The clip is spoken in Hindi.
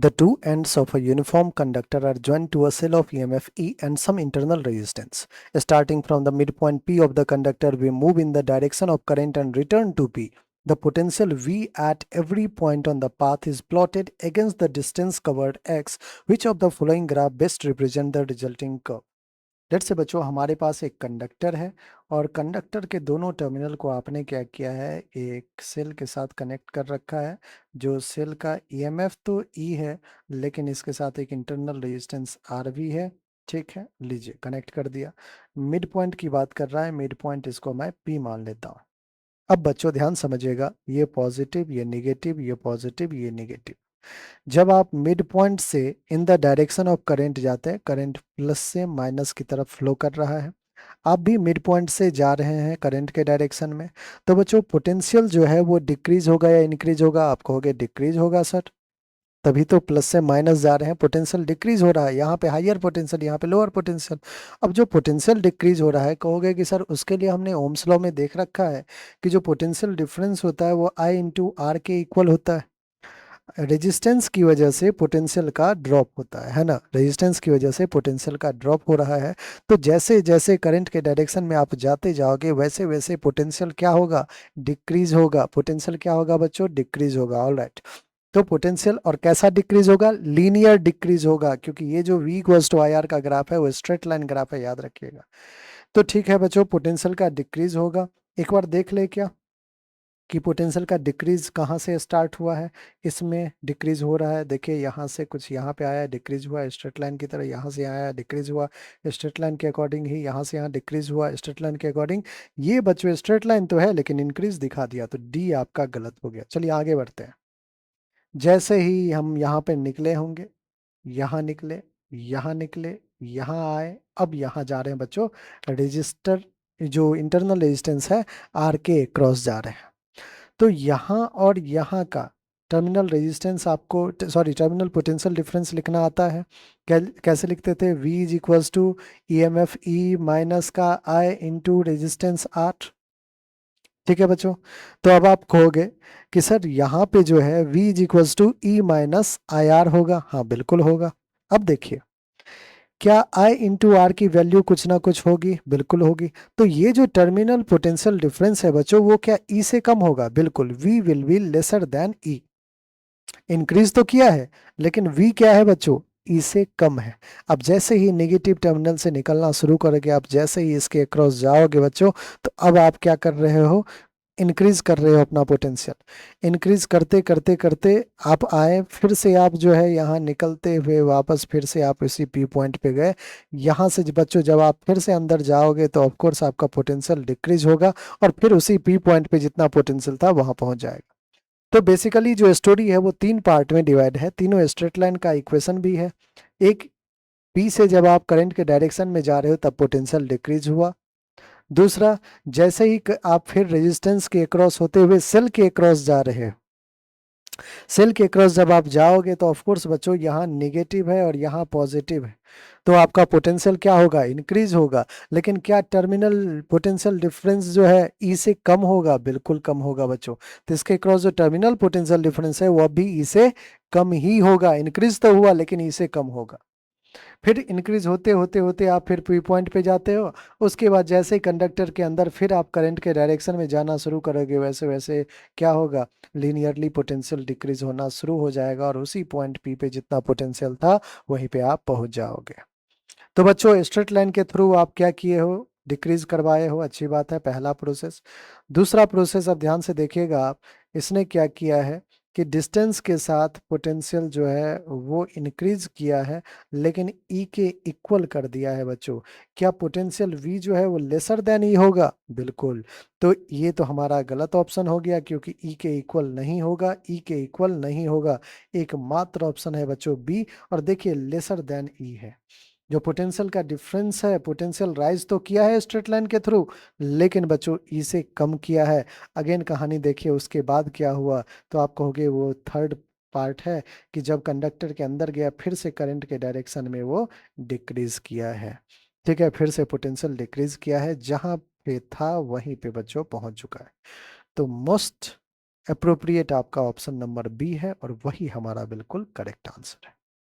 The two ends of a uniform conductor are joined to a cell of EMF E and some internal resistance. Starting from the midpoint P of the conductor, we move in the direction of current and return to P. The potential V at every point on the path is plotted against the distance covered X. Which of the following graph best represent the resulting curve? Let's say बच्चों हमारे पास एक कंडक्टर है और कंडक्टर के दोनों टर्मिनल को आपने क्या किया है, एक सेल के साथ कनेक्ट कर रखा है। जो सेल का ईएमएफ तो ई है, लेकिन इसके साथ एक इंटरनल रेजिस्टेंस आर भी है। ठीक है, लीजिए कनेक्ट कर दिया। मिड पॉइंट की बात कर रहा है, मिड पॉइंट इसको मैं पी मान लेता हूँ। अब बच्चों ध्यान समझिएगा, ये पॉजिटिव, ये निगेटिव, ये पॉजिटिव, ये निगेटिव। जब आप मिड पॉइंट से in the direction of current जाते हैं, करंट प्लस से माइनस की तरफ फ्लो कर रहा है। आप भी मिड पॉइंट से जा रहे हैं करंट के डायरेक्शन में, तो बच्चों पोटेंशियल जो है वो डिक्रीज होगा या इंक्रीज होगा? आप कहोगे डिक्रीज होगा सर, तभी तो प्लस से माइनस जा रहे हैं, पोटेंशियल डिक्रीज हो रहा है। यहाँ पे हायर पोटेंशियल, यहाँ पे लोअर पोटेंशियल। अब जो पोटेंशियल डिक्रीज हो रहा है, कहोगे कि सर उसके लिए हमने ओम्स लॉ में देख रखा है कि जो पोटेंशियल डिफरेंस होता है वो आई इंटू आर के इक्वल होता है। रेजिस्टेंस की वजह से पोटेंशियल का ड्रॉप होता है ना, रेजिस्टेंस की वजह से पोटेंशियल का ड्रॉप हो रहा है। तो जैसे जैसे करंट के डायरेक्शन में आप जाते जाओगे, वैसे वैसे पोटेंशियल क्या होगा? डिक्रीज होगा। पोटेंशियल क्या होगा बच्चों? डिक्रीज होगा। All right. तो पोटेंशियल और कैसा डिक्रीज होगा? लीनियर डिक्रीज होगा, क्योंकि ये जो V equals to I R का ग्राफ है वो स्ट्रेट लाइन ग्राफ है, याद रखिएगा। तो ठीक है बच्चों, पोटेंशियल का डिक्रीज होगा। एक बार देख ले क्या कि पोटेंशियल का डिक्रीज कहाँ से स्टार्ट हुआ है। इसमें डिक्रीज हो रहा है, देखिए यहाँ से कुछ यहाँ पे आया, डिक्रीज हुआ स्ट्रेट लाइन की तरह, यहाँ से आया डिक्रीज हुआ स्ट्रेट लाइन के अकॉर्डिंग ही, यहाँ से यहाँ डिक्रीज हुआ स्ट्रेट लाइन के अकॉर्डिंग। ये बच्चों स्ट्रेट लाइन तो है लेकिन इंक्रीज दिखा दिया, तो डी आपका गलत हो गया। चलिए आगे बढ़ते हैं। जैसे ही हम यहाँ पे निकले होंगे, यहाँ निकले, यहाँ निकले, यहाँ आए, अब यहाँ जा रहे हैं बच्चों, रजिस्टर जो इंटरनल रेजिस्टेंस है आर के क्रॉस जा रहे हैं। तो यहाँ और यहाँ का टर्मिनल रेजिस्टेंस आपको, सॉरी, टर्मिनल पोटेंशियल डिफरेंस लिखना आता है। कैसे लिखते थे? V is equals to E M F E minus का आई इंटू रेजिस्टेंस आर। ठीक है बच्चों, तो अब आप कहोगे कि सर यहाँ पे जो है V is equals to E minus I R होगा। हाँ बिल्कुल होगा। अब देखिए, क्या I इंटू आर की वैल्यू कुछ ना कुछ होगी? बिल्कुल होगी। तो ये जो टर्मिनल पोटेंशियल डिफरेंस है बच्चों, वो क्या E से कम होगा? बिल्कुल, V will be lesser than E। Increase तो किया है लेकिन V क्या है बच्चों? E से कम है। अब जैसे ही नेगेटिव टर्मिनल से निकलना शुरू करोगे, आप जैसे ही इसके अक्रॉस जाओगे बच्चों, तो अब आप क्या कर रहे हो? इंक्रीज कर रहे हो अपना पोटेंशियल। इंक्रीज करते करते करते आप आए, फिर से आप जो है यहाँ निकलते हुए वापस फिर से आप इसी पी पॉइंट पे गए। यहाँ से बच्चों जब आप फिर से अंदर जाओगे तो ऑफ कोर्स आपका पोटेंशियल डिक्रीज होगा और फिर उसी पी पॉइंट पे जितना पोटेंशियल था वहां पहुंच जाएगा। तो बेसिकली जो स्टोरी है वो तीन पार्ट में डिवाइड है, तीनों स्ट्रेट लाइन का इक्वेशन भी है। एक, पी से जब आप करंट के डायरेक्शन में जा रहे हो तब पोटेंशियल डिक्रीज हुआ। दूसरा, जैसे ही आप फिर रेजिस्टेंस के अक्रॉस होते हुए सेल के अक्रॉस जा रहे हो, सेल के अक्रॉस जब आप जाओगे तो ऑफ कोर्स बच्चों यहाँ नेगेटिव है और यहाँ पॉजिटिव है, तो आपका पोटेंशियल क्या होगा? इंक्रीज होगा। लेकिन क्या टर्मिनल पोटेंशियल डिफरेंस जो है ई से कम होगा? बिल्कुल कम होगा बच्चों। तो इसके अक्रॉस जो टर्मिनल पोटेंशियल डिफरेंस है वो भी ई से कम ही होगा। इंक्रीज तो हुआ लेकिन ई से कम होगा। फिर इंक्रीज होते होते होते आप फिर पी पॉइंट पे जाते हो। उसके बाद जैसे ही कंडक्टर के अंदर फिर आप करंट के डायरेक्शन में जाना शुरू करोगे, वैसे वैसे क्या होगा? लीनियरली पोटेंशियल डिक्रीज होना शुरू हो जाएगा और उसी पॉइंट पी पे जितना पोटेंशियल था वहीं पे आप पहुंच जाओगे। तो बच्चों स्ट्रेट लाइन के थ्रू आप क्या किए हो? डिक्रीज करवाए हो, अच्छी बात है, पहला प्रोसेस। दूसरा प्रोसेस अब ध्यान से देखिएगा आप, इसने क्या किया है कि डिस्टेंस के साथ पोटेंशियल जो है वो इंक्रीज किया है लेकिन ई के इक्वल कर दिया है बच्चों। क्या पोटेंशियल वी जो है वो लेसर देन ई होगा? बिल्कुल। तो ये तो हमारा गलत ऑप्शन हो गया, क्योंकि ई के इक्वल नहीं होगा, ई के इक्वल नहीं होगा। एकमात्र ऑप्शन है बच्चों बी। और देखिए लेसर देन ई है। जो पोटेंशियल का डिफरेंस है, पोटेंशियल राइज तो किया है स्ट्रेट लाइन के थ्रू, लेकिन बच्चों ई से कम किया है। अगेन कहानी देखिए उसके बाद क्या हुआ, तो आप कहोगे वो थर्ड पार्ट है कि जब कंडक्टर के अंदर गया फिर से करंट के डायरेक्शन में वो डिक्रीज किया है। ठीक है, फिर से पोटेंशियल डिक्रीज किया है, जहां पे था वहीं पे बच्चों पहुंच चुका है। तो मोस्ट अप्रोप्रिएट आपका ऑप्शन नंबर बी है और वही हमारा बिल्कुल करेक्ट आंसर है।